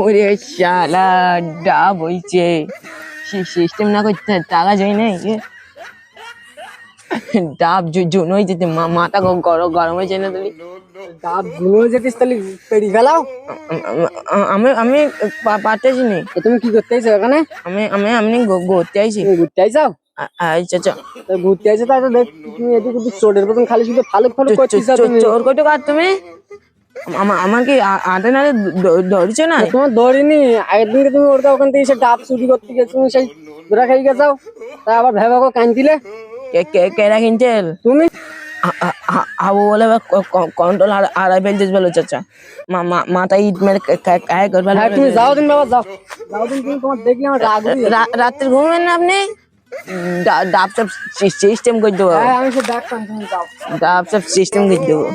ওরে শালা ডাব হইছে সিস্টেম না করতে টাকা যাই নাই ডাব জুন হয়েছে মাথা গরম হয়েছে না তুই ডাব গুলো যেতিস তাহলে পেড়ি গেলাও। আমি আমি পারতেছি নি। তুমি কি করতে আইছো এখানে? আমি আমি আমি ঘুরতে আইছি। তুমি ঘুরতে আইছো? আচ্ছা আচ্ছা ঘুরতে আইছো তাই তো দেখ তুমি এদিক ওদিক চোরের মতন খালি শুধু ফালুক ফালুক করছিস তুমি। চোর কত কার তুমি? আমার কি আটে নাড়ে ধরছো না? তোমার ধরিনি, আগের দিনকে তুমি ওর ওখান থেকে এসে ডাব চুরি করতে গেছো, তুমি সেই ধরা খাই গেছাও, তা আবার ভেবা কান্দিলে। কেনা কিনছেন তুমি আবু বলে কন্ট্রোল হারাই ফেলছিস বলো চাচা মাথায় ইট মেরে কায় করবে। তুমি যাও দিন বাবা, যাও যাও দিন, তুমি তোমার দেখলে আমার রাগ রাত্রে ঘুমবেন না আপনি? ডাব সব সিস্টেম করে দেবো। আমি সে ডাকতাম, তুমি যাও। ডাব সব সিস্টেম করে দেবো।